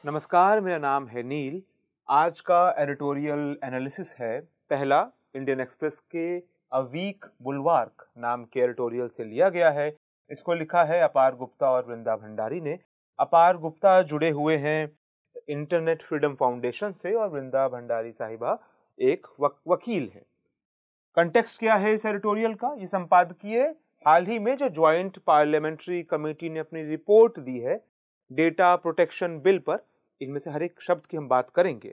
नमस्कार, मेरा नाम है नील। आज का एडिटोरियल एनालिसिस है पहला इंडियन एक्सप्रेस के अ वीक बुलवार्क नाम के एडिटोरियल से लिया गया है। इसको लिखा है अपार गुप्ता और वृंदा भंडारी ने। अपार गुप्ता जुड़े हुए हैं इंटरनेट फ्रीडम फाउंडेशन से और वृंदा भंडारी साहिबा एक वकील है। कंटेक्स्ट क्या है इस एडिटोरियल का? ये संपादकीय हाल ही में जो ज्वाइंट पार्लियामेंट्री कमेटी ने अपनी रिपोर्ट दी है डेटा प्रोटेक्शन बिल पर, इनमें से हर एक शब्द की हम बात करेंगे,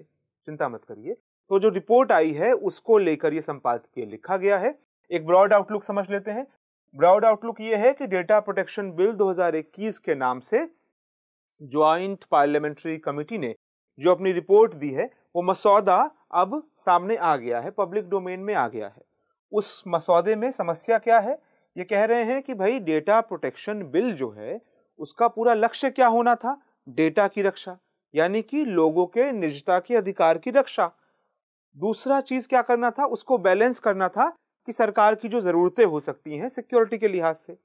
चिंता मत करिए। तो जो रिपोर्ट आई है उसको लेकर ये संपादकीय लिखा गया है। एक ब्रॉड आउटलुक समझ लेते हैं। ब्रॉड आउटलुक ये है कि डेटा प्रोटेक्शन बिल 2021 के नाम से ज्वाइंट पार्लियामेंट्री कमेटी ने जो अपनी रिपोर्ट दी है वो मसौदा अब सामने आ गया है, पब्लिक डोमेन में आ गया है। उस मसौदे में समस्या क्या है? ये कह रहे हैं कि भाई डेटा प्रोटेक्शन बिल जो है उसका पूरा लक्ष्य क्या होना था? डेटा की रक्षा, यानी कि लोगों के निजता के अधिकार की रक्षा। दूसरा चीज क्या करना था? उसको बैलेंस करना था कि सरकार की जो जरूरतें हो सकती हैं सिक्योरिटी के लिहाज से।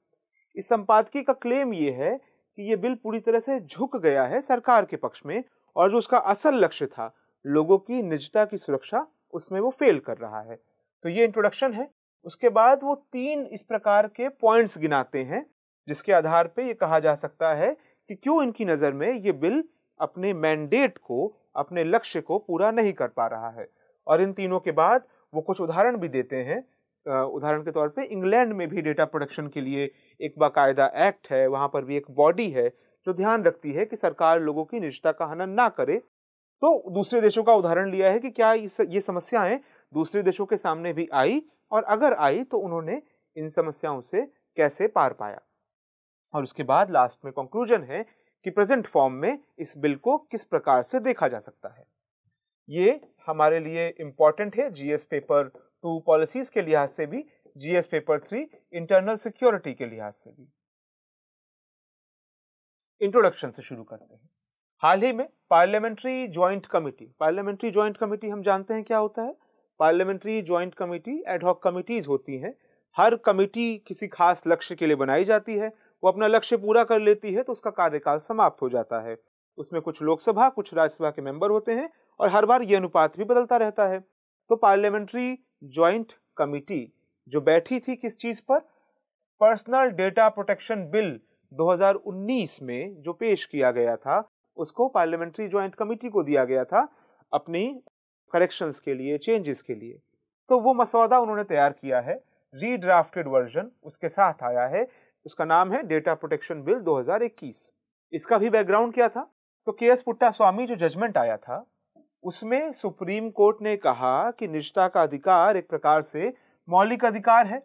इस संपादकीय का क्लेम ये है कि ये बिल पूरी तरह से झुक गया है सरकार के पक्ष में और जो उसका असल लक्ष्य था लोगों की निजता की सुरक्षा, उसमें वो फेल कर रहा है। तो ये इंट्रोडक्शन है। उसके बाद वो 3 इस प्रकार के पॉइंट्स गिनाते हैं जिसके आधार पे ये कहा जा सकता है कि क्यों इनकी नजर में ये बिल अपने मैंडेट को, अपने लक्ष्य को पूरा नहीं कर पा रहा है। और इन तीनों के बाद वो कुछ उदाहरण भी देते हैं। उदाहरण के तौर पे इंग्लैंड में भी डेटा प्रोटेक्शन के लिए एक बाकायदा एक्ट है, वहां पर भी एक बॉडी है जो ध्यान रखती है कि सरकार लोगों की निजता का हनन ना करे। तो दूसरे देशों का उदाहरण लिया है कि क्या ये समस्याएं दूसरे देशों के सामने भी आई और अगर आई तो उन्होंने इन समस्याओं से कैसे पार पाया। और उसके बाद लास्ट में कंक्लूजन है कि प्रेजेंट फॉर्म में इस बिल को किस प्रकार से देखा जा सकता है। ये हमारे लिए इंपॉर्टेंट है जीएस पेपर 2 पॉलिसीज के लिहाज से भी, जीएस पेपर 3 इंटरनल सिक्योरिटी के लिहाज से भी। इंट्रोडक्शन से शुरू करते हैं। हाल ही में पार्लियामेंट्री ज्वाइंट कमेटी हम जानते हैं क्या होता है। Parliamentary joint committee ad hoc committees होती हैं। हर कमेटी किसी खास लक्ष्य के लिए बनाई जाती है, वो अपना लक्ष्य पूरा कर लेती है तो उसका कार्यकाल समाप्त हो जाता है। उसमें कुछ लोकसभा, कुछ राज्यसभा के मेंबर होते हैं और हर बार ये अनुपात भी बदलता रहता है। तो पार्लियामेंट्री ज्वाइंट कमेटी जो बैठी थी किस चीज पर? पर्सनल डेटा प्रोटेक्शन बिल 2019 में जो पेश किया गया था उसको पार्लियामेंट्री ज्वाइंट कमेटी को दिया गया था अपनी करेक्शंस के लिए, चेंजेस के लिए। तो वो मसौदा उन्होंने तैयार किया है, रीड्राफ्टेड वर्जन उसके साथ आया है। उसका नाम है डेटा प्रोटेक्शन बिल 2021। इसका भी बैकग्राउंड क्या था? तो के.एस. पुट्टास्वामी जो जजमेंट आया था उसमें सुप्रीम कोर्ट ने कहा कि निजता का अधिकार एक प्रकार से मौलिक अधिकार है।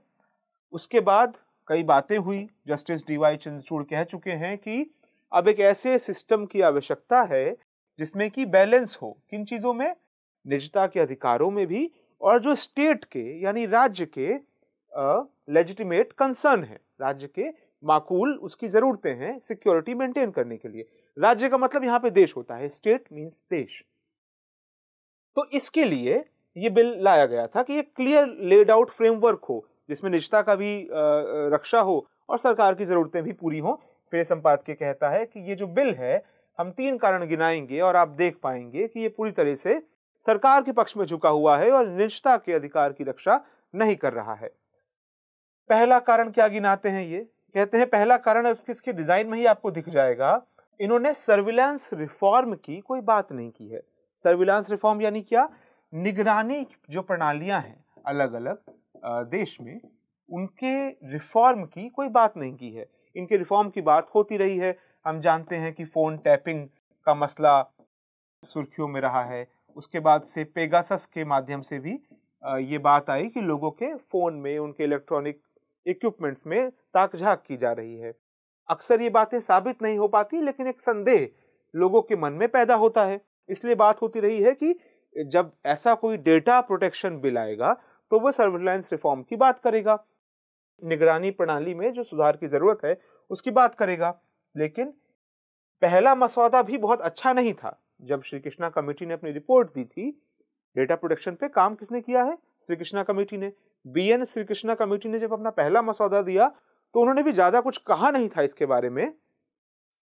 उसके बाद कई बातें हुई। Justice D.Y.. चंद्रचूड़ कह चुके हैं कि अब एक ऐसे सिस्टम की आवश्यकता है जिसमें कि बैलेंस हो, किन चीजों में? निजता के अधिकारों में भी और जो स्टेट के यानी राज्य के लेजिटिमेट कंसर्न है, राज्य के माकूल उसकी जरूरतें हैं सिक्योरिटी मेंटेन करने के लिए। राज्य का मतलब यहां पे देश होता है, स्टेट मींस देश। तो इसके लिए ये बिल लाया गया था कि ये क्लियर लेड आउट फ्रेमवर्क हो जिसमें निजता का भी रक्षा हो और सरकार की जरूरतें भी पूरी हो। फिर संपादकीय कहता है कि ये जो बिल है हम 3 कारण गिनाएंगे और आप देख पाएंगे कि ये पूरी तरह से सरकार के पक्ष में झुका हुआ है और निजता के अधिकार की रक्षा नहीं कर रहा है। पहला कारण क्या गिनाते हैं? ये कहते हैं पहला कारण इसके डिजाइन में ही आपको दिख जाएगा, इन्होंने सर्विलांस रिफॉर्म की कोई बात नहीं की है। सर्विलांस रिफॉर्म यानी क्या? निगरानी जो प्रणालियां हैं अलग अलग देश में, उनके रिफॉर्म की कोई बात नहीं की है। इनके रिफॉर्म की बात होती रही है। हम जानते हैं कि फोन टैपिंग का मसला सुर्खियों में रहा है। उसके बाद से पेगासस के माध्यम से भी ये बात आई कि लोगों के फोन में, उनके इलेक्ट्रॉनिक इक्विपमेंट्स में ताक-झाक की जा रही है। अक्सर ये बातें साबित नहीं हो पाती लेकिन एक संदेह लोगों के मन में पैदा होता है। इसलिए बात होती रही है कि जब ऐसा कोई डेटा प्रोटेक्शन बिल आएगा तो वो सर्विलांस रिफॉर्म की बात करेगा, निगरानी प्रणाली में जो सुधार की जरूरत है उसकी बात करेगा। लेकिन पहला मसौदा भी बहुत अच्छा नहीं था। जब श्री कृष्णा कमेटी ने अपनी रिपोर्ट दी थी, डेटा प्रोटेक्शन पे काम किसने किया है? श्री कृष्णा कमेटी ने। बीएन श्री कृष्णा कमेटी ने जब अपना पहला मसौदा दिया तो उन्होंने भी ज्यादा कुछ कहा नहीं था इसके बारे में।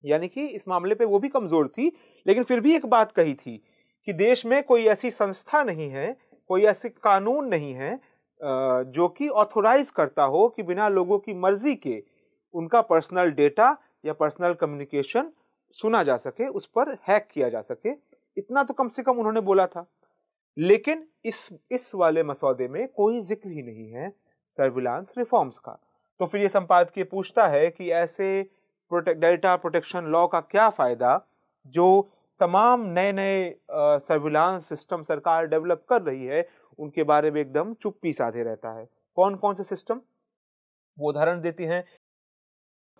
यानी कि इस मामले पे वो भी कमजोर थी, लेकिन फिर भी एक बात कही थी कि देश में कोई ऐसी संस्था नहीं है, कोई ऐसी कानून नहीं है जो कि ऑथोराइज करता हो कि बिना लोगों की मर्जी के उनका पर्सनल डेटा या पर्सनल कम्युनिकेशन सुना जा सके, उस पर हैक किया जा सके। इतना तो कम से कम उन्होंने बोला था। लेकिन इस वाले मसौदे में कोई जिक्र ही नहीं है सर्विलांस रिफॉर्म्स का। तो फिर ये संपादकीय पूछता है कि ऐसे डेटा प्रोटेक्शन लॉ का क्या फायदा जो तमाम नए नए सर्विलांस सिस्टम सरकार डेवलप कर रही है उनके बारे में एकदम चुप्पी साधे रहता है। कौन कौन से सिस्टम? वो उदाहरण देती हैं,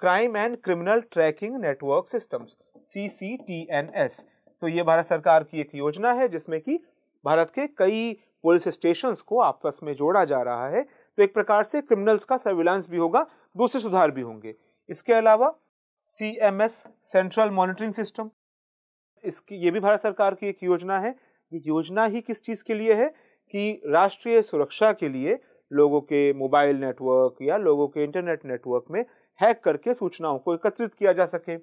crime and criminal tracking network systems, CCTNS। तो ये भारत सरकार की एक योजना है जिसमें कि भारत के कई पुलिस स्टेशंस को आपस में जोड़ा जा रहा है। तो एक प्रकार से क्रिमिनल्स का सर्विलांस भी होगा, दूसरे सुधार भी होंगे। इसके अलावा CMS सेंट्रल मॉनिटरिंग सिस्टम, ये भी भारत सरकार की एक योजना है। ये योजना ही किस चीज के लिए है कि राष्ट्रीय सुरक्षा के लिए लोगों के मोबाइल नेटवर्क या लोगों के इंटरनेट नेटवर्क में हैक करके सूचनाओं को एकत्रित किया जा सके।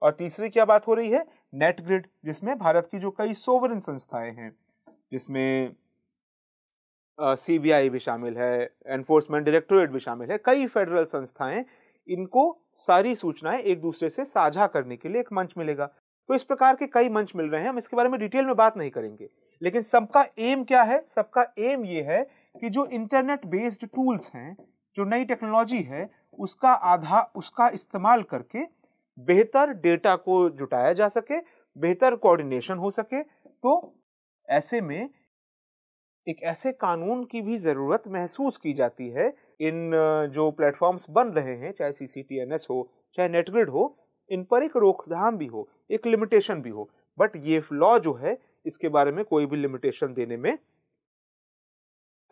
और तीसरी क्या बात हो रही है? नेट ग्रिड, जिसमें भारत की जो कई सोवरेन संस्थाएं हैं, जिसमें CBI भी शामिल है, एनफोर्समेंट डायरेक्टोरेट भी शामिल है, कई फेडरल संस्थाएं, इनको सारी सूचनाएं एक दूसरे से साझा करने के लिए एक मंच मिलेगा। तो इस प्रकार के कई मंच मिल रहे हैं, हम इसके बारे में डिटेल में बात नहीं करेंगे, लेकिन सबका एम क्या है? सबका एम ये है कि जो इंटरनेट बेस्ड टूल्स हैं, जो नई टेक्नोलॉजी है, उसका इस्तेमाल करके बेहतर डेटा को जुटाया जा सके, बेहतर कोऑर्डिनेशन हो सके। तो ऐसे में एक ऐसे कानून की भी जरूरत महसूस की जाती है। इन जो प्लेटफॉर्म्स बन रहे हैं, चाहे CCTNS हो, चाहे नेटग्रिड हो, इन पर एक रोकथाम भी हो, एक लिमिटेशन भी हो। बट ये लॉ जो है, इसके बारे में कोई भी लिमिटेशन देने में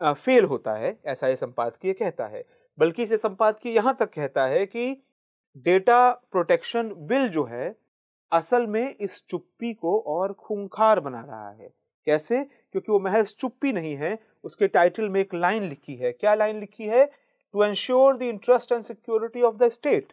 फेल होता है, ऐसा ये संपादकीय कहता है। बल्कि इसे संपादकीय यहां तक कहता है कि डेटा प्रोटेक्शन बिल जो है, असल में इस चुप्पी को और खूंखार बना रहा है। कैसे? क्योंकि वो महज चुप्पी नहीं है, उसके टाइटल में एक लाइन लिखी है। क्या लाइन लिखी है? To ensure the interest and security of the state.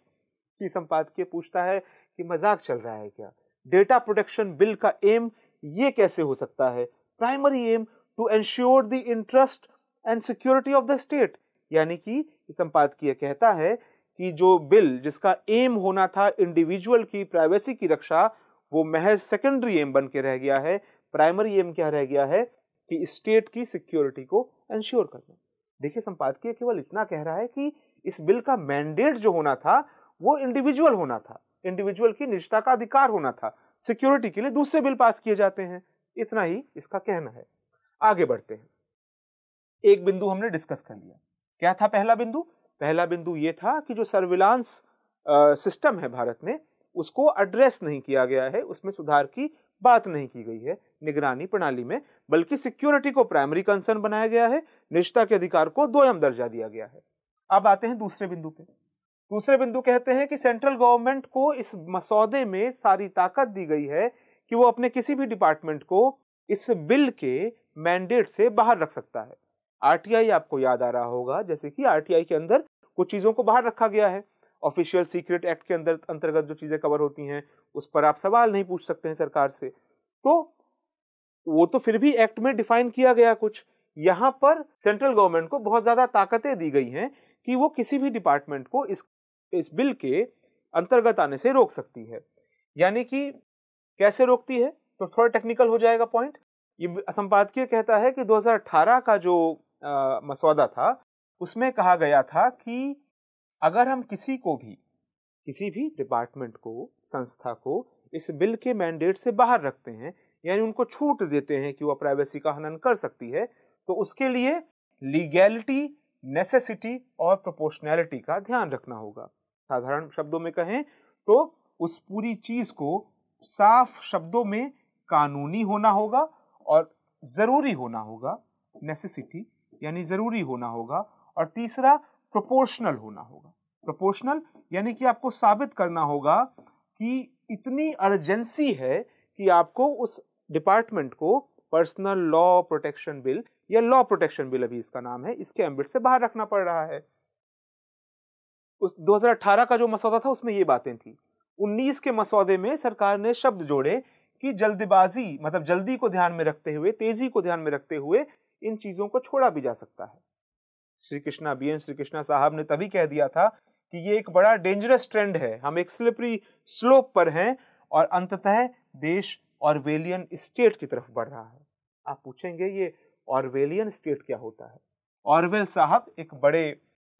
की संपादकीय पूछता है कि मजाक चल रहा है क्या? डेटा प्रोटेक्शन बिल का एम ये कैसे हो सकता है? Primary aim to ensure the interest and security of the state. यानी कि संपादकीय कहता है कि जो बिल जिसका एम होना था इंडिविजुअल की प्राइवेसी की रक्षा, वो महज सेकेंडरी एम बन के रह गया है। प्राइमरी एम क्या रह गया है कि स्टेट की सिक्योरिटी को एंश्योर करना। देखिए, संपादकीय केवल इतना कह रहा है कि इस बिल का मैंडेट जो होना था वो इंडिविजुअल होना था, इंडिविजुअल की निजता का अधिकार होना था। सिक्योरिटी के लिए दूसरे बिल पास किए जाते हैं, इतना ही इसका कहना है। आगे बढ़ते हैं। एक बिंदु हमने डिस्कस कर लिया। क्या था पहला बिंदु? पहला बिंदु ये था कि जो सर्विलांस सिस्टम है भारत में, उसको एड्रेस नहीं किया गया है, उसमें सुधार की बात नहीं की गई है निगरानी प्रणाली में, बल्कि सिक्योरिटी को प्राइमरी कंसर्न बनाया गया है, निजता के अधिकार को दोयम दर्जा दिया गया है। अब आते हैं दूसरे बिंदु पे। दूसरे बिंदु कहते हैं कि सेंट्रल गवर्नमेंट को इस मसौदे में सारी ताकत दी गई है कि वो अपने किसी भी डिपार्टमेंट को इस बिल के मैंडेट से बाहर रख सकता है। RTI आपको याद आ रहा होगा, जैसे कि RTI के अंदर कुछ चीजों को बाहर रखा गया है। ऑफिशियल सीक्रेट एक्ट के अंतर्गत जो चीजें कवर होती हैं, उस पर आप सवाल नहीं पूछ सकते हैं सरकार से। तो वो तो फिर भी एक्ट में डिफाइन किया गया कुछ। यहां पर सेंट्रल गवर्नमेंट को बहुत ज्यादा ताकतें दी गई हैं कि वो किसी भी डिपार्टमेंट को इस बिल के अंतर्गत आने से रोक सकती है। यानी कि कैसे रोकती है, तो थोड़ा टेक्निकल हो जाएगा पॉइंट। ये संपादकीय कहता है कि 2018 का जो मसौदा था, उसमें कहा गया था कि अगर हम किसी भी डिपार्टमेंट को, संस्था को इस बिल के मैंडेट से बाहर रखते हैं, यानी उनको छूट देते हैं कि वह प्राइवेसी का हनन कर सकती है, तो उसके लिए लीगैलिटी, नेसेसिटी और प्रोपोर्शनैलिटी का ध्यान रखना होगा। साधारण शब्दों में कहें तो उस पूरी चीज को साफ शब्दों में कानूनी होना होगा और जरूरी होना होगा, नेसेसिटी यानी जरूरी होना होगा, और तीसरा प्रोपोर्शनल होना होगा। प्रोपोर्शनल यानी कि आपको साबित करना होगा कि इतनी अर्जेंसी है कि आपको उस डिपार्टमेंट को पर्सनल लॉ प्रोटेक्शन बिल या लॉ प्रोटेक्शन बिल, अभी इसका नाम है, इसके एम्बिट से बाहर रखना पड़ रहा है। उस 2018 का जो मसौदा था उसमें ये बातें थी। 19 के मसौदे में सरकार ने शब्द जोड़े कि जल्दबाजी मतलब जल्दी को ध्यान में रखते हुए, तेजी को ध्यान में रखते हुए इन चीजों को छोड़ा भी जा सकता है। बीएन श्री कृष्णा साहब ने तभी कह दिया था कि ये एक बड़ा डेंजरस ट्रेंड है, हम एक स्लिपरी स्लोप पर हैं और अंततः देश ऑरवेलियन स्टेट की तरफ बढ़ रहा है। आप पूछेंगे ये ऑरवेलियन स्टेट क्या होता है? ऑरवेल साहब एक बड़े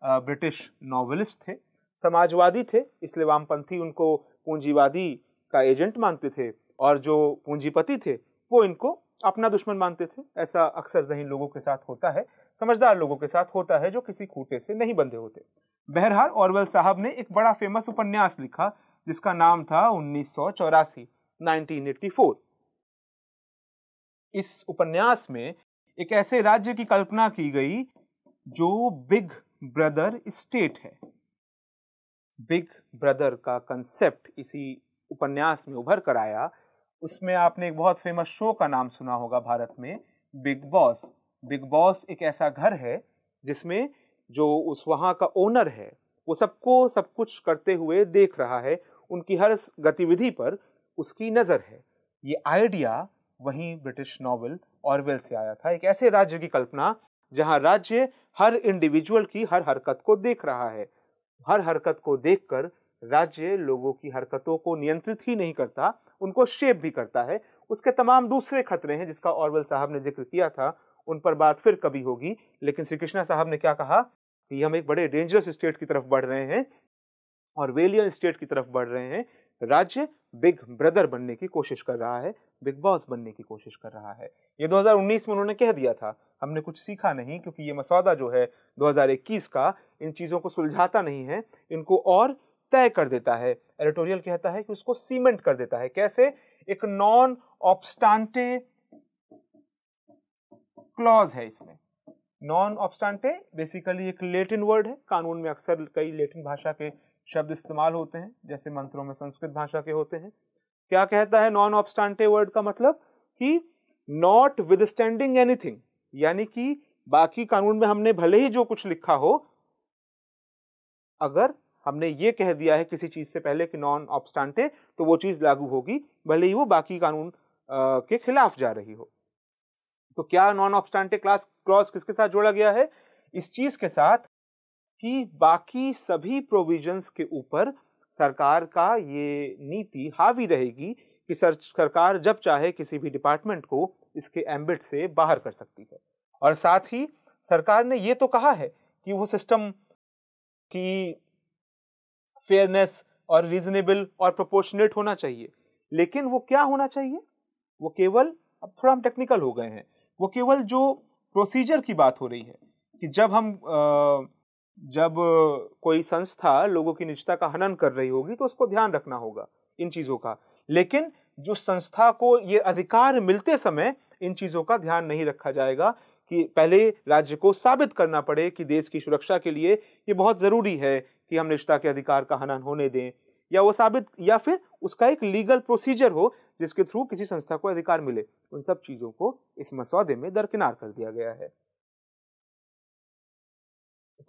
ब्रिटिश नॉवेलिस्ट थे, समाजवादी थे, इसलिए वामपंथी उनको पूंजीवादी का एजेंट मानते थे और जो पूंजीपति थे वो इनको अपना दुश्मन मानते थे। ऐसा अक्सर ज़हीन लोगों के साथ होता है, समझदार लोगों के साथ होता है जो किसी खूंटे से नहीं बंधे होते। बहरहाल ऑरवेल साहब ने एक बड़ा फेमस उपन्यास लिखा जिसका नाम था 1984, 1984। इस उपन्यास में एक ऐसे राज्य की कल्पना की गई जो बिग ब्रदर स्टेट है। बिग ब्रदर का कंसेप्ट इसी उपन्यास में उभर कर आया। उसमें आपने एक बहुत फेमस शो का नाम सुना होगा भारत में, बिग बॉस। बिग बॉस एक ऐसा घर है जिसमें जो उस वहां का ओनर है वो सबको सब कुछ करते हुए देख रहा है, उनकी हर गतिविधि पर उसकी नजर है। ये आइडिया वहीं ब्रिटिश नॉवेल ऑरवेल से आया था। एक ऐसे राज्य की कल्पना जहां राज्य हर इंडिविजुअल की हर हरकत को देख रहा है। हर हरकत को देखकर राज्य लोगों की हरकतों को नियंत्रित ही नहीं करता, उनको शेप भी करता है। उसके तमाम दूसरे खतरे हैं जिसका ऑरवेल साहब ने जिक्र किया था, उन पर बात फिर कभी होगी। लेकिन श्री कृष्णा साहब ने क्या कहा कि हम एक बड़े डेंजरस स्टेट की तरफ बढ़ रहे हैं, ऑरवेलियन स्टेट की तरफ बढ़ रहे हैं। राज्य बिग ब्रदर बनने की कोशिश कर रहा है, बिग बॉस बनने की कोशिश कर रहा है। ये 2019 में उन्होंने कह दिया था। हमने कुछ सीखा नहीं, क्योंकि ये मसौदा जो है 2021 का इन चीजों को सुलझाता नहीं है, इनको और तय कर देता है। एडिटोरियल कहता है कि उसको सीमेंट कर देता है। कैसे? एक नॉन ऑब्स्टांटे क्लॉज है इसमें। नॉन ऑब्स्टांटे बेसिकली एक लैटिन वर्ड है। कानून में अक्सर कई लैटिन भाषा के शब्द इस्तेमाल होते हैं, जैसे मंत्रों में संस्कृत भाषा के होते हैं। क्या कहता है नॉन ऑब्स्टांटे वर्ड का मतलब? कि नॉट विदस्टैंडिंग एनीथिंग, यानी कि बाकी कानून में हमने भले ही जो कुछ लिखा हो, अगर हमने ये कह दिया है किसी चीज से पहले कि नॉन ऑब्स्टांटे, तो वो चीज लागू होगी भले ही वो बाकी कानून के खिलाफ जा रही हो। तो क्या नॉन ऑब्स्टांटे क्लॉज किसके साथ जोड़ा गया है? इस चीज के साथ कि बाकी सभी प्रोविजंस के ऊपर सरकार का ये नीति हावी रहेगी कि सरकार जब चाहे किसी भी डिपार्टमेंट को इसके एम्बिट से बाहर कर सकती है। और साथ ही सरकार ने ये तो कहा है कि वो सिस्टम की फेयरनेस और रीजनेबल और प्रोपोर्शनेट होना चाहिए, लेकिन वो क्या होना चाहिए? वो केवल, अब थोड़ा हम टेक्निकल हो गए हैं, वो केवल जो प्रोसीजर की बात हो रही है कि जब कोई संस्था लोगों की निजता का हनन कर रही होगी तो उसको ध्यान रखना होगा इन चीजों का। लेकिन जो संस्था को ये अधिकार मिलते समय इन चीजों का ध्यान नहीं रखा जाएगा कि पहले राज्य को साबित करना पड़े कि देश की सुरक्षा के लिए ये बहुत जरूरी है कि हम निजता के अधिकार का हनन होने दें, या वो साबित, या फिर उसका एक लीगल प्रोसीजर हो जिसके थ्रू किसी संस्था को अधिकार मिले। उन सब चीजों को इस मसौदे में दरकिनार कर दिया गया है।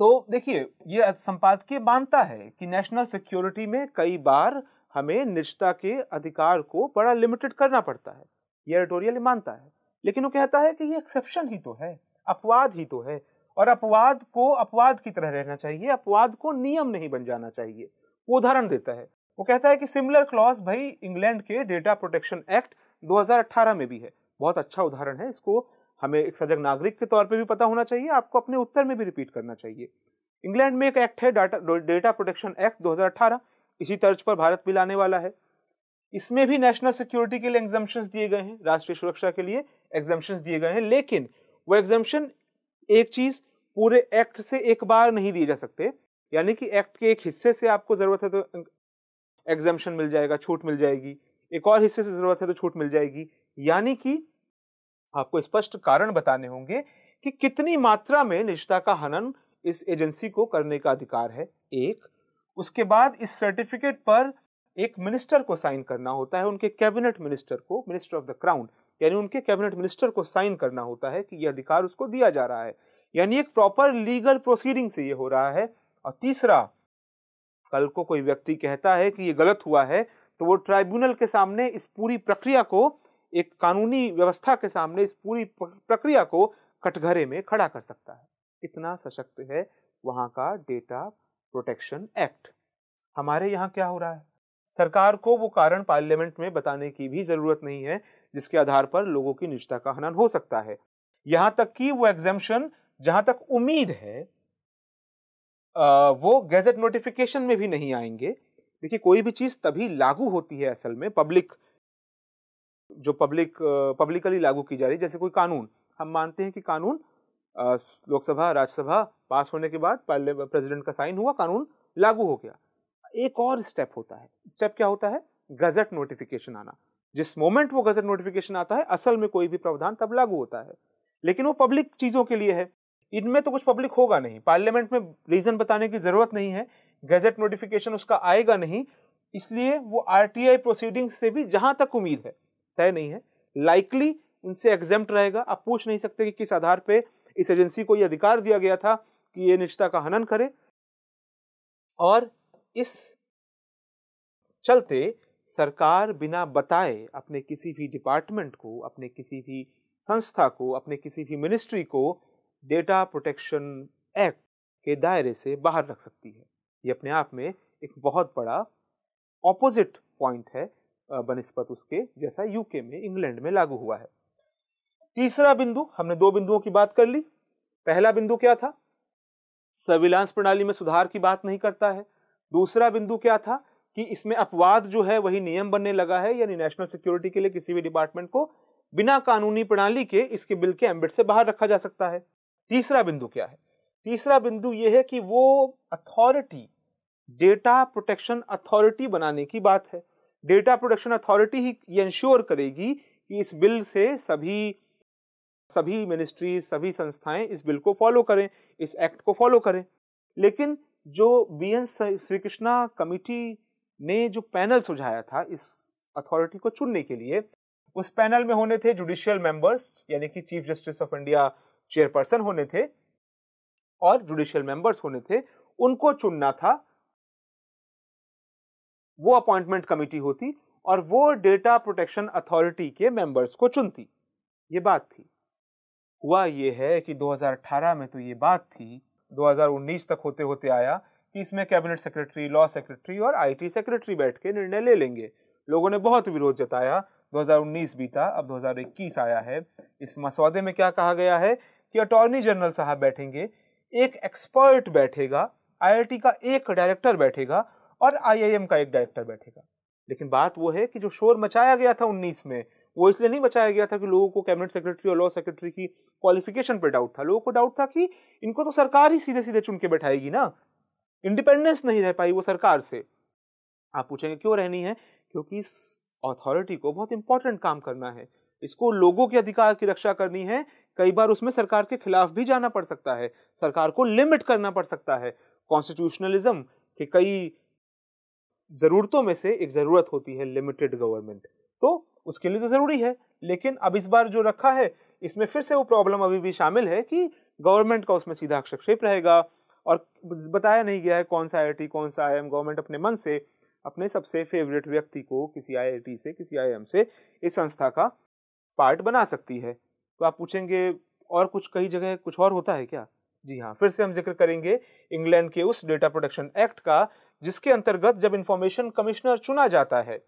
तो देखिए, ये संपादकीय मानता है कि नेशनल सिक्योरिटी में कई बार हमें निजता के अधिकार को बड़ा लिमिटेड करना पड़ता है, ये एडिटोरियल मानता है। लेकिन वो कहता है कि ये एक्सेप्शन ही तो है, अपवाद ही तो है, और अपवाद को अपवाद की तरह रहना चाहिए, अपवाद को नियम नहीं बन जाना चाहिए। वो उदाहरण देता है, वो कहता है कि सिमिलर क्लॉज भाई इंग्लैंड के डेटा प्रोटेक्शन एक्ट 2018 में भी है। बहुत अच्छा उदाहरण है, इसको हमें एक सजग नागरिक के तौर पे भी पता होना चाहिए, आपको अपने उत्तर में भी रिपीट करना चाहिए। इंग्लैंड में एक एक्ट है डेटा प्रोटेक्शन एक्ट 2018, इसी तर्ज पर भारत भी लाने वाला है। इसमें भी नेशनल सिक्योरिटी के लिए एग्जम्पशंस दिए गए हैं, राष्ट्रीय सुरक्षा के लिए एग्जम्पशंस दिए गए हैं, लेकिन वो एग्जम्पशन एक चीज पूरे एक्ट से एक बार नहीं दिए जा सकते। यानी कि एक्ट के एक हिस्से से आपको जरूरत है तो एग्जम्पशन मिल जाएगा, छूट मिल जाएगी, एक और हिस्से से जरूरत है तो छूट मिल जाएगी। यानी कि आपको स्पष्ट कारण बताने होंगे कि कितनी मात्रा में निजता का हनन इस एजेंसी को करने का अधिकार है। एक, उसके बाद इस सर्टिफिकेट पर एक मिनिस्टर को साइन करना होता है, उनके कैबिनेट मिनिस्टर को, मिनिस्टर ऑफ द क्राउन, यानी उनके कैबिनेट मिनिस्टर को साइन करना होता है कि यह अधिकार उसको दिया जा रहा है। यानी एक प्रॉपर लीगल प्रोसीडिंग से ये हो रहा है। और तीसरा, कल को कोई व्यक्ति कहता है कि ये गलत हुआ है तो वो ट्राइब्यूनल के सामने इस पूरी प्रक्रिया को, एक कानूनी व्यवस्था के सामने इस पूरी प्रक्रिया को कटघरे में खड़ा कर सकता है। इतना सशक्त है वहां का डेटा प्रोटेक्शन एक्ट। हमारे यहाँ क्या हो रहा है, सरकार को वो कारण पार्लियामेंट में बताने की भी जरूरत नहीं है जिसके आधार पर लोगों की निजता का हनन हो सकता है। यहां तक कि वो एग्जेम्पशन जहां तक उम्मीद है वो गैजेट नोटिफिकेशन में भी नहीं आएंगे। देखिए, कोई भी चीज तभी लागू होती है असल में पब्लिकली लागू की जा रही है। जैसे कोई कानून, हम मानते हैं कि कानून लोकसभा राज्यसभा पास होने के बाद प्रेसिडेंट का साइन हुआ, कानून लागू हो गया। एक और स्टेप होता है, स्टेप क्या होता है, गजट नोटिफिकेशन आना। जिस मोमेंट वो गजट नोटिफिकेशन आता है असल में कोई भी प्रावधान तब लागू होता है, लेकिन वो पब्लिक चीजों के लिए है। इनमें तो कुछ पब्लिक होगा नहीं, पार्लियामेंट में रीजन बताने की जरूरत नहीं है, गजट नोटिफिकेशन उसका आएगा नहीं, इसलिए वो आरटीआई प्रोसीडिंग से भी जहां तक उम्मीद है, तय नहीं है, लाइकली उनसे एग्जेम्प्ट रहेगा। आप पूछ नहीं सकते कि किस आधार पे इस एजेंसी को यह अधिकार दिया गया था कि ये निजता का हनन करे। और इस चलते सरकार बिना बताए अपने किसी भी डिपार्टमेंट को, अपने किसी भी संस्था को, अपने किसी भी मिनिस्ट्री को डेटा प्रोटेक्शन एक्ट के दायरे से बाहर रख सकती है। ये अपने आप में एक बहुत बड़ा ऑपोजिट पॉइंट है बनिस्बत उसके जैसा यूके में, इंग्लैंड में लागू हुआ है। तीसरा बिंदु, हमने दो बिंदुओं की बात कर ली। पहला बिंदु क्या था, सर्विलांस प्रणाली में सुधार की बात नहीं करता है। दूसरा बिंदु क्या था कि इसमें अपवाद जो है वही नियम बनने लगा है, यानी नेशनल सिक्योरिटी के लिए किसी भी डिपार्टमेंट को बिना कानूनी प्रणाली के इसके बिल के एम्बिट से बाहर रखा जा सकता है। तीसरा बिंदु क्या है, तीसरा बिंदु यह है कि वो अथॉरिटी, डेटा प्रोटेक्शन अथॉरिटी बनाने की बात है। डेटा प्रोटेक्शन अथॉरिटी ही ये इंश्योर करेगी कि इस बिल से सभी मिनिस्ट्री, सभी संस्थाएं इस बिल को फॉलो करें, इस एक्ट को फॉलो करें। लेकिन जो बीएन श्री कृष्णा कमिटी ने जो पैनल सुझाया था इस अथॉरिटी को चुनने के लिए, उस पैनल में होने थे जुडिशियल मेंबर्स, यानी कि chief justice of India chairperson होने थे और जुडिशियल मेंबर्स होने थे। उनको चुनना था, वो अपॉइंटमेंट कमिटी होती और वो डेटा प्रोटेक्शन अथॉरिटी के मेंबर्स को चुनती। ये बात थी। हुआ ये है कि 2018 में तो ये बात थी, 2019 तक होते होते आया कि इसमें कैबिनेट सेक्रेटरी, लॉ सेक्रेटरी और आईटी सेक्रेटरी बैठ के निर्णय ले लेंगे। लोगों ने बहुत विरोध जताया, 2019 बीता, अब 2021 आया है। इस मसौदे में क्या कहा गया है कि अटॉर्नी जनरल साहब बैठेंगे, एक एक्सपर्ट बैठेगा, आईआईटी का एक डायरेक्टर बैठेगा और आईआईएम का एक डायरेक्टर बैठेगा। लेकिन बात वो है कि जो शोर मचाया गया था 19 में, वो इसलिए नहीं मचाया गया था कि लोगों को कैबिनेट सेक्रेटरी और लॉ सेक्रेटरी की क्वालिफिकेशन पर डाउट था। लोगों को डाउट था कि इनको तो सरकार ही सीधे सीधे चुन के बैठाएगी ना, इंडिपेंडेंस नहीं रह पाई वो सरकार से। आप पूछेंगे क्यों रहनी है, क्योंकि इस अथॉरिटी को बहुत इंपॉर्टेंट काम करना है, इसको लोगों के अधिकार की रक्षा करनी है। कई बार उसमें सरकार के खिलाफ भी जाना पड़ सकता है, सरकार को लिमिट करना पड़ सकता है। कॉन्स्टिट्यूशनलिज्म के कई जरूरतों में से एक जरूरत होती है लिमिटेड गवर्नमेंट, तो उसके लिए तो जरूरी है। लेकिन अब इस बार जो रखा है इसमें फिर से वो प्रॉब्लम अभी भी शामिल है कि गवर्नमेंट का उसमें सीधा हस्तक्षेप रहेगा और बताया नहीं गया है कौन सा आईआईटी, कौन सा आईआईएम। गवर्नमेंट अपने मन से अपने सबसे फेवरेट व्यक्ति को किसी आईआईटी से, किसी आईआईएम से इस संस्था का पार्ट बना सकती है। तो आप पूछेंगे और कुछ कई जगह कुछ और होता है क्या? जी हाँ, फिर से हम जिक्र करेंगे इंग्लैंड के उस डेटा प्रोटेक्शन एक्ट का जिसके अंतर्गत जब इंफॉर्मेशन कमिश्नर चुना जाता है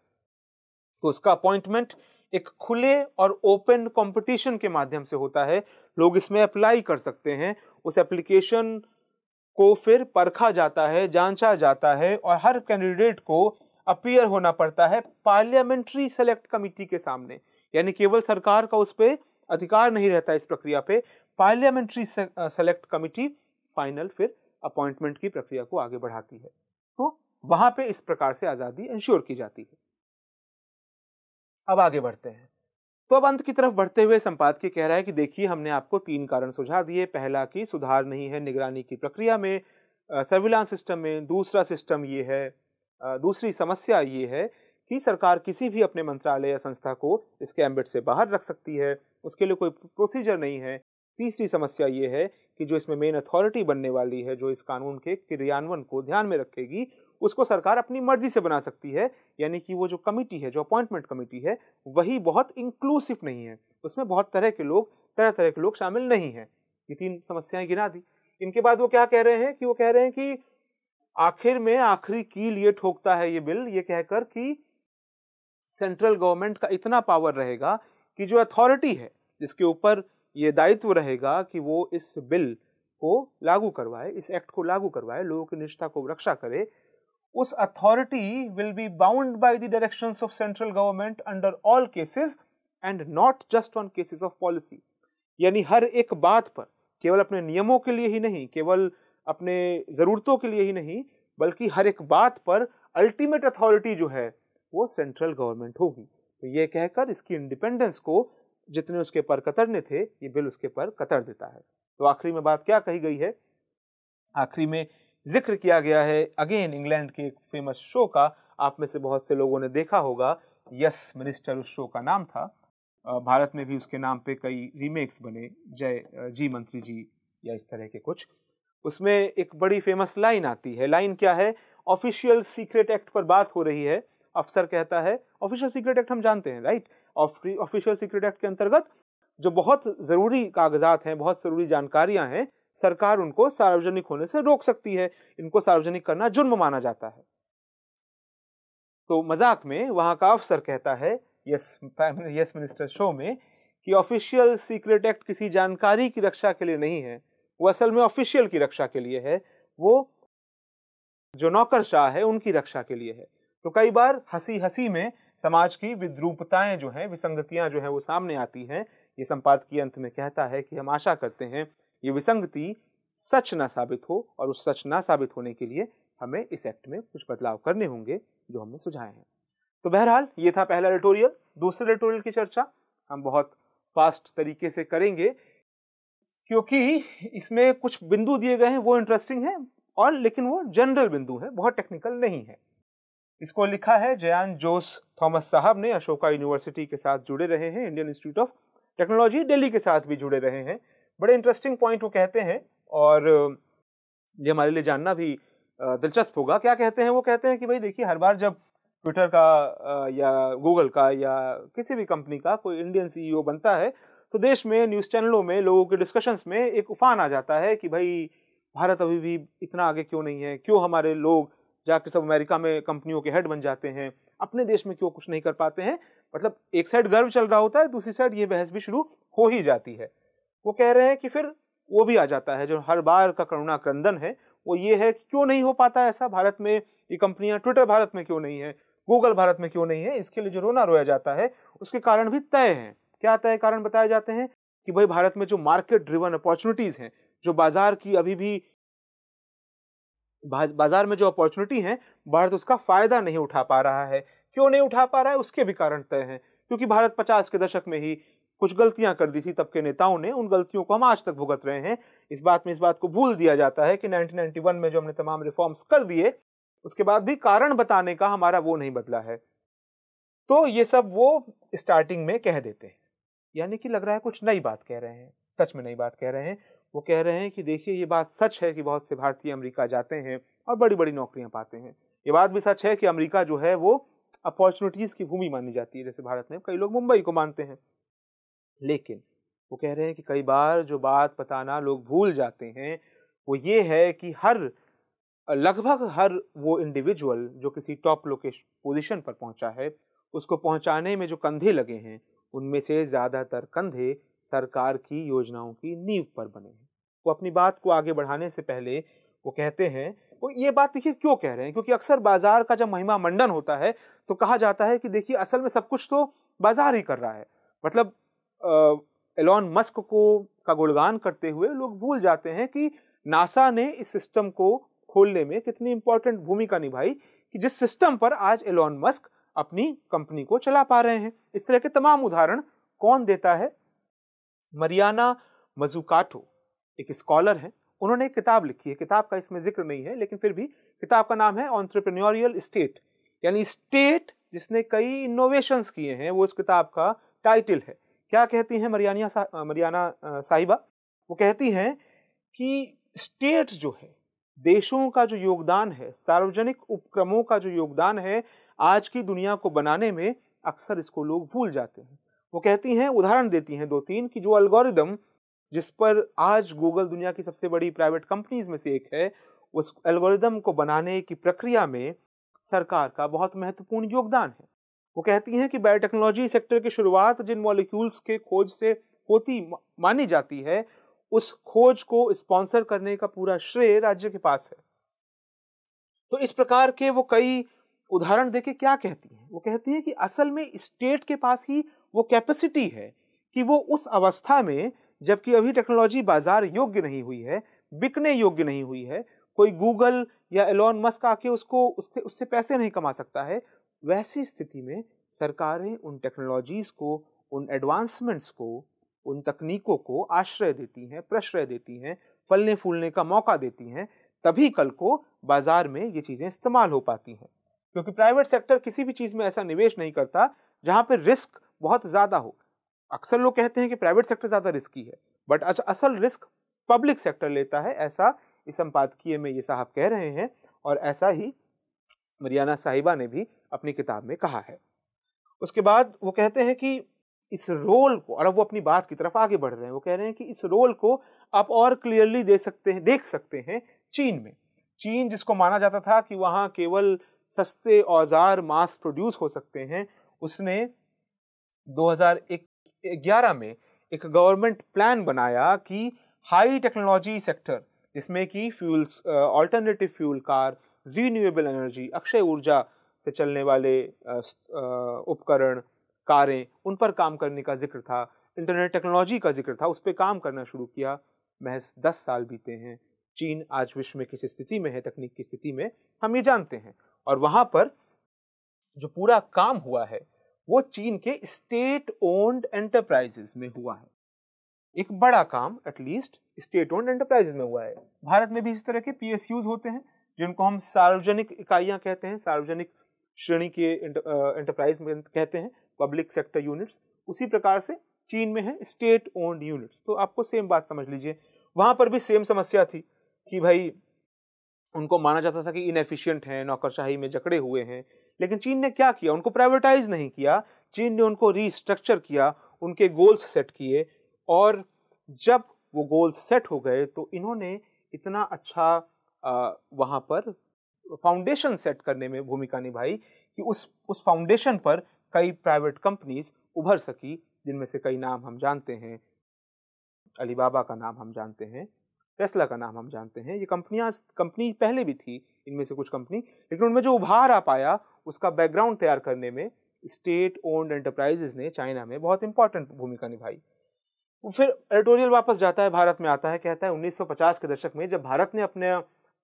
तो उसका अपॉइंटमेंट एक खुले और ओपन कंपटीशन के माध्यम से होता है। लोग इसमें अप्लाई कर सकते हैं, उस एप्लीकेशन को फिर परखा जाता है, जांचा जाता है और हर कैंडिडेट को अपीयर होना पड़ता है पार्लियामेंट्री सेलेक्ट कमिटी के सामने। यानी केवल सरकार का उस पर अधिकार नहीं रहता इस प्रक्रिया पे, पार्लियामेंट्री सेलेक्ट कमिटी फाइनल फिर अपॉइंटमेंट की प्रक्रिया को आगे बढ़ाती है। तो वहां पे इस प्रकार से आजादी इंश्योर की जाती है। अब आगे बढ़ते हैं। तो अब अंत की तरफ बढ़ते हुए संपादकीय कह रहा है कि देखिए, हमने आपको 3 कारण सुझा दिए। पहला कि सुधार नहीं है निगरानी की प्रक्रिया में, सर्विलांस सिस्टम में। दूसरा सिस्टम ये है, दूसरी समस्या ये है कि सरकार किसी भी अपने मंत्रालय या संस्था को इसके एम्बिट से बाहर रख सकती है, उसके लिए कोई प्रोसीजर नहीं है। तीसरी समस्या ये है कि जो इसमें मेन अथॉरिटी बनने वाली है, जो इस कानून के क्रियान्वयन को ध्यान में रखेगी, उसको सरकार अपनी मर्जी से बना सकती है। यानी कि वो जो कमिटी है, जो अपॉइंटमेंट कमिटी है, वही बहुत इंक्लूसिव नहीं है, उसमें बहुत तरह तरह के लोग शामिल नहीं हैं। ये 3 समस्याएं गिना दी। इनके बाद वो क्या कह रहे हैं कि वो कह रहे हैं कि आखिर में आखिरी कील ये ठोकता है ये बिल, ये कहकर कि सेंट्रल गवर्नमेंट का इतना पावर रहेगा कि जो अथॉरिटी है, जिसके ऊपर ये दायित्व रहेगा कि वो इस बिल को लागू करवाए, इस एक्ट को लागू करवाए, लोगों की निष्ठा को रक्षा करे, उस authority will be bound by the directions of central government under all cases and not just on cases of policy. यानी हर एक बात पर, केवल अपने नियमों के लिए ही नहीं, केवल अपने जरूरतों के लिए ही नहीं, बल्कि हर एक बात पर अल्टीमेट अथॉरिटी जो है वो सेंट्रल गवर्नमेंट होगी। तो ये कहकर इसकी इंडिपेंडेंस को जितने उसके पर कतरने थे, ये बिल उसके पर कतर देता है। तो आखिरी में बात क्या कही गई है? आखिरी में जिक्र किया गया है अगेन इंग्लैंड के एक फेमस शो का। आप में से बहुत से लोगों ने देखा होगा, यस मिनिस्टर उस शो का नाम था। भारत में भी उसके नाम पे कई रीमेक्स बने, जय जी मंत्री जी या इस तरह के कुछ। उसमें एक बड़ी फेमस लाइन आती है। लाइन क्या है? ऑफिशियल सीक्रेट एक्ट पर बात हो रही है। अफसर कहता है, ऑफिशियल सीक्रेट एक्ट हम जानते हैं, राइट? ऑफिशियल सीक्रेट एक्ट के अंतर्गत जो बहुत जरूरी कागजात हैं, बहुत जरूरी जानकारियां हैं, सरकार उनको सार्वजनिक होने से रोक सकती है। इनको सार्वजनिक करना जुर्म माना जाता है। तो मजाक में वहां का अफसर कहता है यस मिनिस्टर शो में कि ऑफिशियल सीक्रेट एक्ट किसी जानकारी की रक्षा के लिए नहीं है, वो असल में ऑफिशियल की रक्षा के लिए है, वो जो नौकरशाह है उनकी रक्षा के लिए है। तो कई बार हंसी हंसी में समाज की विद्रूपताएं जो हैं, विसंगतियां जो हैं वो सामने आती हैं। ये संपादकीय अंत में कहता है कि हम आशा करते हैं ये विसंगति सच ना साबित हो, और उस सच ना साबित होने के लिए हमें इस एक्ट में कुछ बदलाव करने होंगे जो हमने सुझाए हैं। तो बहरहाल ये था पहला एडिटोरियल। दूसरे एडिटोरियल की चर्चा हम बहुत फास्ट तरीके से करेंगे, क्योंकि इसमें कुछ बिंदु दिए गए हैं वो इंटरेस्टिंग हैं, और लेकिन वो जनरल बिंदु है, बहुत टेक्निकल नहीं है। इसको लिखा है जयान जोस थॉमस साहब ने। अशोका यूनिवर्सिटी के साथ जुड़े रहे हैं, Indian institute of technology Delhi के साथ भी जुड़े रहे हैं। बड़े इंटरेस्टिंग पॉइंट वो कहते हैं, और ये हमारे लिए जानना भी दिलचस्प होगा। क्या कहते हैं? वो कहते हैं कि भाई देखिए, हर बार जब ट्विटर का या गूगल का या किसी भी कंपनी का कोई इंडियन सीईओ बनता है, तो देश में न्यूज़ चैनलों में लोगों के डिस्कशंस में एक उफान आ जाता है कि भाई भारत अभी भी इतना आगे क्यों नहीं है, क्यों हमारे लोग जाके सब अमेरिका में कंपनियों के हेड बन जाते हैं, अपने देश में क्यों कुछ नहीं कर पाते हैं। मतलब एक साइड गर्व चल रहा होता है, दूसरी साइड ये बहस भी शुरू हो ही जाती है। वो कह रहे हैं कि फिर वो भी आ जाता है जो हर बार का करुणा क्रंदन है, वो ये है कि क्यों नहीं हो पाता ऐसा भारत में, ये कंपनियां, ट्विटर भारत में क्यों नहीं है, गूगल भारत में क्यों नहीं है। इसके लिए जो रोना रोया जाता है उसके कारण भी तय हैं। क्या तय कारण बताए जाते हैं? कि भाई भारत में जो मार्केट ड्रिवन अपॉर्चुनिटीज हैं, जो बाजार की अभी भी बाजार में जो अपॉर्चुनिटी है, भारत उसका फायदा नहीं उठा पा रहा है। क्यों नहीं उठा पा रहा है? उसके भी कारण तय हैं। क्योंकि भारत 50 के दशक में ही कुछ गलतियां कर दी थी तब के नेताओं ने, उन गलतियों को हम आज तक भुगत रहे हैं। इस बात को भूल दिया जाता है कि 1991 में जो हमने तमाम रिफॉर्म्स कर दिए, उसके बाद भी कारण बताने का हमारा वो नहीं बदला है। तो ये सब वो स्टार्टिंग में कह देते हैं, यानी कि लग रहा है कुछ नई बात कह रहे हैं, सच में नई बात कह रहे हैं। वो कह रहे हैं कि देखिए, ये बात सच है कि बहुत से भारतीय अमेरिका जाते हैं और बड़ी बड़ी नौकरियां पाते हैं। ये बात भी सच है कि अमेरिका जो है वो अपॉर्चुनिटीज की भूमि मानी जाती है, जैसे भारत में कई लोग मुंबई को मानते हैं। लेकिन वो कह रहे हैं कि कई बार जो बात बताना लोग भूल जाते हैं वो ये है कि लगभग हर वो इंडिविजुअल जो किसी टॉप पोजीशन पर पहुंचा है, उसको पहुंचाने में जो कंधे लगे हैं, उनमें से ज्यादातर कंधे सरकार की योजनाओं की नींव पर बने हैं। वो अपनी बात को आगे बढ़ाने से पहले वो कहते हैं, वो ये बात देखिए क्यों कह रहे हैं, क्योंकि अक्सर बाजार का जब महिमा मंडन होता है तो कहा जाता है कि देखिए असल में सब कुछ तो बाजार ही कर रहा है। मतलब एलॉन मस्क का गुणगान करते हुए लोग भूल जाते हैं कि नासा ने इस सिस्टम को खोलने में कितनी इंपॉर्टेंट भूमिका निभाई, कि जिस सिस्टम पर आज एलॉन मस्क अपनी कंपनी को चला पा रहे हैं। इस तरह के तमाम उदाहरण कौन देता है? मरियाना मजुकाटो एक स्कॉलर हैं, उन्होंने एक किताब लिखी है। किताब का इसमें जिक्र नहीं है, लेकिन फिर भी किताब का नाम है एंटरप्रेन्योरियल स्टेट, यानी स्टेट जिसने कई इनोवेशंस किए हैं, वो इस किताब का टाइटल है। क्या कहती हैं मरियाना साहिबा? वो कहती हैं कि स्टेट जो है, देशों का जो योगदान है, सार्वजनिक उपक्रमों का जो योगदान है आज की दुनिया को बनाने में, अक्सर इसको लोग भूल जाते हैं। वो कहती हैं, उदाहरण देती हैं 2-3 कि जो एल्गोरिदम जिस पर आज गूगल दुनिया की सबसे बड़ी प्राइवेट कंपनीज में से एक है, उस एल्गोरिदम को बनाने की प्रक्रिया में सरकार का बहुत महत्वपूर्ण योगदान है। वो कहती हैं कि बायोटेक्नोलॉजी सेक्टर की शुरुआत जिन मॉलिक्यूल्स के खोज से होती मानी जाती है, उस खोज को स्पॉन्सर करने का पूरा श्रेय राज्य के पास है। तो इस प्रकार के वो कई उदाहरण देके क्या कहती हैं? वो कहती हैं कि असल में स्टेट के पास ही वो कैपेसिटी है कि वो उस अवस्था में, जबकि अभी टेक्नोलॉजी बाजार योग्य नहीं हुई है, बिकने योग्य नहीं हुई है, कोई गूगल या एलोन मस्क आके उससे पैसे नहीं कमा सकता है, वैसी स्थिति में सरकारें उन टेक्नोलॉजीज को, उन एडवांसमेंट्स को, उन तकनीकों को आश्रय देती हैं, प्रश्रय देती हैं, फलने फूलने का मौका देती हैं, तभी कल को बाजार में ये चीजें इस्तेमाल हो पाती हैं। क्योंकि प्राइवेट सेक्टर किसी भी चीज में ऐसा निवेश नहीं करता जहां पे रिस्क बहुत ज्यादा हो। अक्सर लोग कहते हैं कि प्राइवेट सेक्टर ज्यादा रिस्की है, बट असल रिस्क पब्लिक सेक्टर लेता है, ऐसा इस संपादकीय में ये साहब कह रहे हैं, और ऐसा ही मरियाना साहिबा ने भी अपनी किताब में कहा है। उसके बाद वो कहते हैं कि इस रोल को, और अब वो अपनी बात की तरफ आगे बढ़ रहे हैं, वो कह रहे हैं कि इस रोल को आप और क्लियरली देख सकते हैं चीन में। चीन जिसको माना जाता था कि वहां केवल सस्ते औजार मास प्रोड्यूस हो सकते हैं, उसने 2011 में एक गवर्नमेंट प्लान बनाया कि हाई टेक्नोलॉजी सेक्टर, जिसमें कि fuels, alternative fuel car, renewable energy, Akshay ऊर्जा से चलने वाले उपकरण, कारें, उन पर काम करने का जिक्र था, इंटरनेट टेक्नोलॉजी का जिक्र था, उस पर काम करना शुरू किया। महज 10 साल बीते हैं। चीन आज विश्व में किस स्थिति में है, तकनीक की स्थिति में, हम ये जानते हैं। और वहां पर जो पूरा काम हुआ है वो चीन के स्टेट ओन्ड एंटरप्राइजेस में हुआ है। एक बड़ा काम एटलीस्ट स्टेट ओन्ड एंटरप्राइजेस में हुआ है। भारत में भी इस तरह के पीएसयूज होते हैं जिनको हम सार्वजनिक इकाइयां कहते हैं, सार्वजनिक श्रेणी के एंटरप्राइज में कहते हैं, पब्लिक सेक्टर यूनिट्स। उसी प्रकार से चीन में है स्टेट ओन्ड यूनिट्स। तो आपको सेम बात समझ लीजिए, वहां पर भी सेम समस्या थी कि भाई उनको माना जाता था कि इनएफिशिएंट हैं, नौकरशाही में जकड़े हुए हैं। लेकिन चीन ने क्या किया? उनको प्राइवेटाइज नहीं किया, चीन ने उनको रीस्ट्रक्चर किया, उनके गोल्स सेट किए, और जब वो गोल्स सेट हो गए तो इन्होंने इतना अच्छा वहां पर फाउंडेशन सेट करने में भूमिका निभाई कि उस फाउंडेशन पर कई प्राइवेट कंपनीज उभर सकी, जिनमें से कई नाम हम जानते हैं, अलीबाबा का नाम हम जानते हैं, टेस्ला का नाम हम जानते हैं। ये कंपनी पहले भी थी, इनमें से कुछ कंपनी, लेकिन उनमें जो उभार आ पाया उसका बैकग्राउंड तैयार करने में स्टेट ओन्ड एंटरप्राइजेस ने चाइना में बहुत इंपॉर्टेंट भूमिका निभाई। फिर एडिटोरियल वापस जाता है, भारत में आता है, कहता है 1950 के दशक में जब भारत ने अपने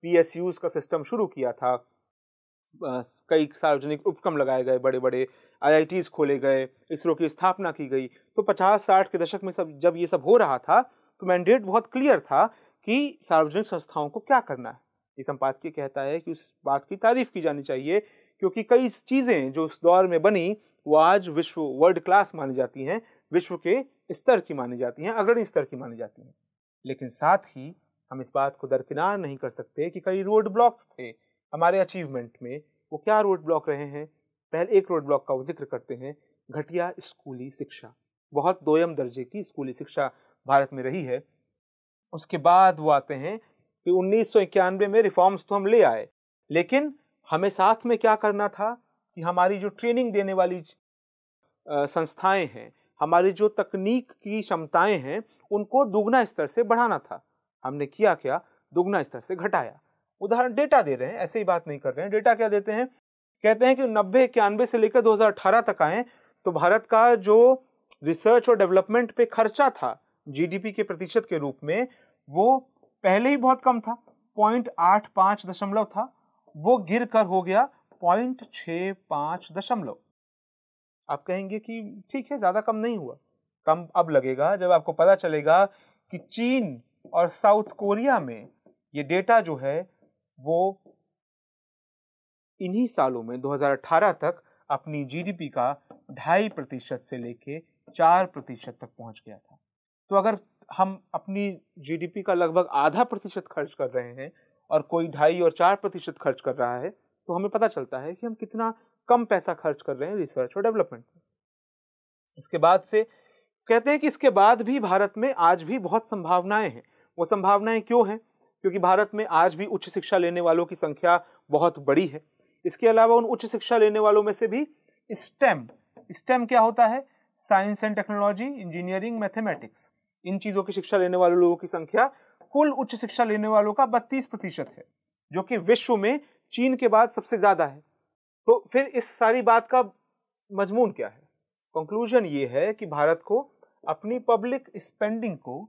पीएसयूज का सिस्टम शुरू किया था, कई सार्वजनिक उपक्रम लगाए गए, बड़े बड़े आईआईटीज खोले गए, इसरो की स्थापना की गई, तो 50-60 के दशक में जब ये सब हो रहा था तो मैंडेट बहुत क्लियर था कि सार्वजनिक संस्थाओं को क्या करना है। ये संपादकीय कहता है कि उस बात की तारीफ की जानी चाहिए, क्योंकि कई चीजें जो उस दौर में बनी वो आज वर्ल्ड क्लास मानी जाती हैं, विश्व के स्तर की मानी जाती हैं, अग्रणी स्तर की मानी जाती हैं। लेकिन साथ ही हम इस बात को दरकिनार नहीं कर सकते कि कई रोड ब्लॉक्स थे हमारे अचीवमेंट में। वो क्या रोड ब्लॉक रहे हैं? पहले एक रोड ब्लॉक का वो जिक्र करते हैं, घटिया स्कूली शिक्षा। बहुत दोयम दर्जे की स्कूली शिक्षा भारत में रही है। उसके बाद वो आते हैं कि 1991 में रिफॉर्म्स तो हम ले आए, लेकिन हमें साथ में क्या करना था कि हमारी जो ट्रेनिंग देने वाली संस्थाएं हैं, हमारी जो तकनीक की क्षमताएं हैं, उनको दुगना स्तर से बढ़ाना था। हमने किया क्या? दुगना स्तर से घटाया। उदाहरण डेटा दे रहे हैं, ऐसे ही बात नहीं कर रहे हैं। डेटा क्या देते हैं? कहते हैं कि 90-91 से लेकर 2018 तक आए तो भारत का जो रिसर्च और डेवलपमेंट पे खर्चा था जीडीपी के प्रतिशत के रूप में, वो पहले ही बहुत कम था, 0.85 था, वो गिर कर हो गया 0.65। आप कहेंगे कि ठीक है, ज्यादा कम नहीं हुआ। कम अब लगेगा जब आपको पता चलेगा कि चीन और साउथ कोरिया में ये डेटा जो है वो इन्हीं सालों में 2018 तक अपनी जीडीपी का 2.5% से लेके 4% तक पहुंच गया था। तो अगर हम अपनी जीडीपी का लगभग आधा प्रतिशत खर्च कर रहे हैं और कोई 2.5 और 4% खर्च कर रहा है, तो हमें पता चलता है कि हम कितना कम पैसा खर्च कर रहे हैं रिसर्च और डेवलपमेंट में। इसके बाद से कहते हैं कि इसके बाद भी भारत में आज भी बहुत संभावनाएं हैं। वो संभावनाएं क्यों हैं? क्योंकि भारत में आज भी उच्च शिक्षा लेने वालों की संख्या बहुत बड़ी है। इसके अलावा उन उच्च शिक्षा लेने वालों में से भी स्टेम क्या होता है? Science and technology, engineering, mathematics, इन चीजों की शिक्षा लेने वाले लोगों की संख्या कुल उच्च शिक्षा लेने वालों का 32% है, जो कि विश्व में चीन के बाद सबसे ज्यादा है। तो फिर इस सारी बात का मजमून क्या है? कंक्लूजन ये है कि भारत को अपनी पब्लिक स्पेंडिंग को,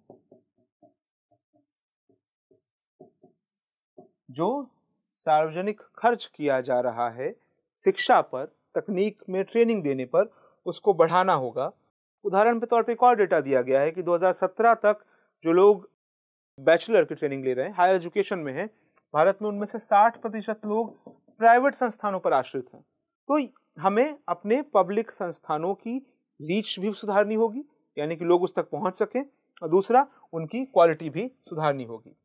जो सार्वजनिक खर्च किया जा रहा है शिक्षा पर, तकनीक में ट्रेनिंग देने पर, उसको बढ़ाना होगा। उदाहरण के तौर पे एक और डेटा दिया गया है कि 2017 तक जो लोग बैचलर की ट्रेनिंग ले रहे हैं, हायर एजुकेशन में हैं, भारत में उनमें से 60% लोग प्राइवेट संस्थानों पर आश्रित हैं। तो हमें अपने पब्लिक संस्थानों की रीच भी सुधारनी होगी, यानी कि लोग उस तक पहुंच सकें, और दूसरा उनकी क्वालिटी भी सुधारनी होगी।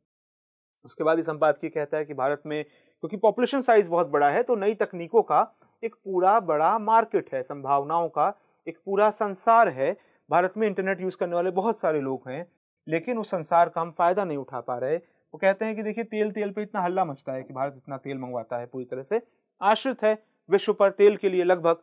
उसके बाद इस संपादकीय कहता है कि भारत में क्योंकि पॉपुलेशन साइज बहुत बड़ा है, तो नई तकनीकों का एक पूरा बड़ा मार्केट है, संभावनाओं का एक पूरा संसार है। भारत में इंटरनेट यूज करने वाले बहुत सारे लोग हैं, लेकिन उस संसार का हम फायदा नहीं उठा पा रहे। वो कहते हैं कि देखिए, तेल पे इतना हल्ला मचता है कि भारत इतना तेल मंगवाता है, पूरी तरह से आश्रित है विश्व पर तेल के लिए लगभग।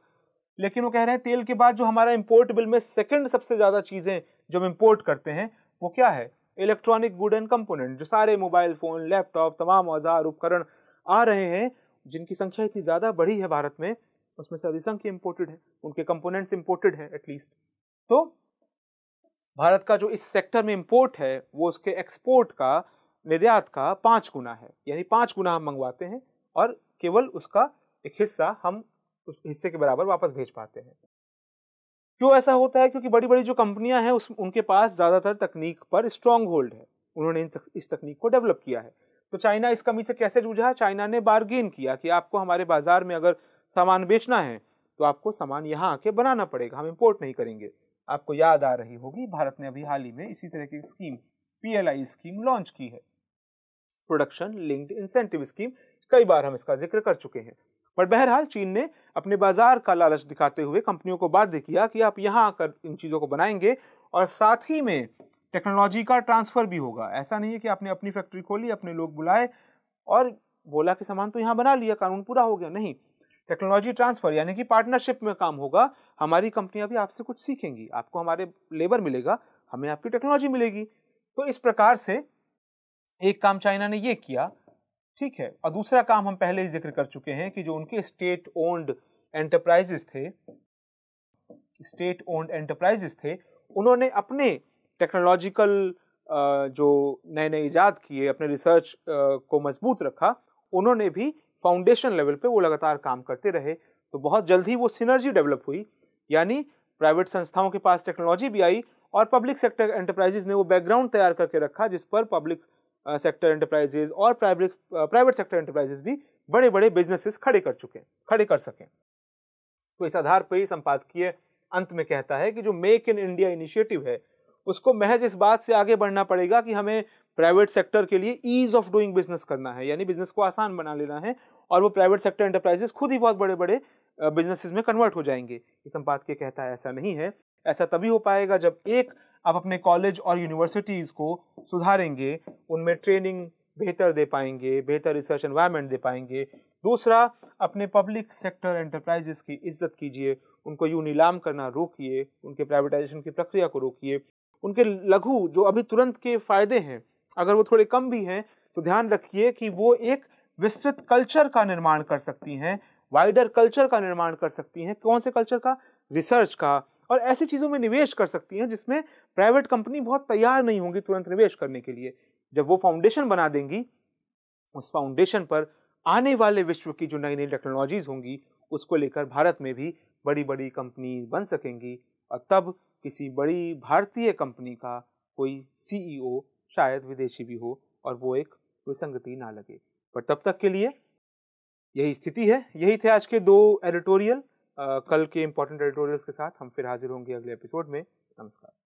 लेकिन वो कह रहे हैं तेल के बाद जो हमारा इंपोर्ट बिल में सेकंड सबसे ज्यादा चीजें जो हम इंपोर्ट करते हैं वो क्या है? Electronic good and component. जो सारे मोबाइल फोन, लैपटॉप, तमाम औजार उपकरण आ रहे हैं, जिनकी संख्या इतनी ज्यादा बढ़ी है भारत में, उसमें से अधिसंख्य इंपोर्टेड है, उनके कंपोनेंट्स इंपोर्टेड हैं एटलीस्ट। तो भारत का जो इस सेक्टर में इंपोर्ट है वो उसके एक्सपोर्ट का, निर्यात का 5 गुना है, यानी 5 गुना हम मंगवाते हैं और केवल उसका एक हिस्सा हम उस हिस्से के बराबर वापस भेज पाते हैं। क्यों ऐसा होता है? क्योंकि बड़ी बड़ी जो कंपनियां हैं उनके पास ज्यादातर तकनीक पर स्ट्रांग होल्ड है, उन्होंने इस तकनीक को डेवलप किया है। तो चाइना इस कमी से कैसे जूझा? चाइना ने बार्गेन किया कि आपको हमारे बाजार में अगर सामान बेचना है तो आपको सामान यहाँ आके बनाना पड़ेगा, हम इंपोर्ट नहीं करेंगे। आपको याद आ रही होगी, भारत ने अभी हाल ही में इसी तरह की स्कीम, PLI स्कीम लॉन्च की है, प्रोडक्शन लिंक्ड इंसेंटिव स्कीम। कई बार हम इसका जिक्र कर चुके हैं। पर बहरहाल चीन ने अपने बाजार का लालच दिखाते हुए कंपनियों को बाध्य किया कि आप यहाँ आकर इन चीजों को बनाएंगे और साथ ही में टेक्नोलॉजी का ट्रांसफर भी होगा। ऐसा नहीं है कि आपने अपनी फैक्ट्री खोली, अपने लोग बुलाए और बोला कि सामान तो यहाँ बना लिया, कानून पूरा हो गया। नहीं, टेक्नोलॉजी ट्रांसफर यानी कि पार्टनरशिप में काम होगा। हमारी कंपनियां भी आपसे कुछ सीखेंगी, आपको हमारे लेबर मिलेगा, हमें आपकी टेक्नोलॉजी मिलेगी। तो इस प्रकार से एक काम चाइना ने ये किया, ठीक है। और दूसरा काम हम पहले ही जिक्र कर चुके हैं कि जो उनके स्टेट ओन्ड एंटरप्राइजेस थे, उन्होंने अपने टेक्नोलॉजिकल जो नए इजाद किए, अपने रिसर्च को मजबूत रखा। उन्होंने भी फाउंडेशन लेवल पे वो लगातार काम करते रहे। तो बहुत जल्द ही वो सिनर्जी डेवलप हुई, यानी प्राइवेट संस्थाओं के पास टेक्नोलॉजी भी आई और पब्लिक सेक्टर एंटरप्राइजेज ने वो बैकग्राउंड तैयार करके रखा जिस पर पब्लिक सेक्टर एंटरप्राइजेज और प्राइवेट सेक्टर एंटरप्राइजेज भी बड़े बड़े बिजनेसेस खड़े कर सकें। तो इस आधार पर ही संपादकीय अंत में कहता है कि जो मेक इन इंडिया इनिशिएटिव है उसको महज इस बात से आगे बढ़ना पड़ेगा कि हमें प्राइवेट सेक्टर के लिए ईज ऑफ डूइंग बिजनेस करना है, यानी बिजनेस को आसान बना लेना है और वो प्राइवेट सेक्टर एंटरप्राइजेस खुद ही बहुत बड़े बड़े बिजनेसेस में कन्वर्ट हो जाएंगे। ये संपादकीय कहता है ऐसा नहीं है। ऐसा तभी हो पाएगा जब एक, आप अपने कॉलेज और यूनिवर्सिटीज को सुधारेंगे, उनमें ट्रेनिंग बेहतर दे पाएंगे, बेहतर रिसर्च एनवायरनमेंट दे पाएंगे। दूसरा, अपने पब्लिक सेक्टर एंटरप्राइजेस की इज्जत कीजिए, उनको यूं नीलाम करना रोकिए, उनके प्राइवेटाइजेशन की प्रक्रिया को रोकिए। उनके लघु जो अभी तुरंत के फायदे हैं, अगर वो थोड़े कम भी हैं तो ध्यान रखिए कि वो एक विस्तृत कल्चर का निर्माण कर सकती हैं, वाइडर कल्चर का निर्माण कर सकती हैं। कौन से कल्चर का? रिसर्च का। और ऐसी चीजों में निवेश कर सकती हैं जिसमें प्राइवेट कंपनी बहुत तैयार नहीं होंगी तुरंत निवेश करने के लिए। जब वो फाउंडेशन बना देंगी, उस फाउंडेशन पर आने वाले विश्व की जो नई नई टेक्नोलॉजीज होंगी उसको लेकर भारत में भी बड़ी बड़ी कंपनी बन सकेंगी और तब किसी बड़ी भारतीय कंपनी का कोई CEO शायद विदेशी भी हो और वो एक विसंगति ना लगे। पर तब तक के लिए यही स्थिति है। यही थे आज के 2 एडिटोरियल। कल के इंपॉर्टेंट एडिटोरियल्स के साथ हम फिर हाजिर होंगे अगले एपिसोड में। नमस्कार।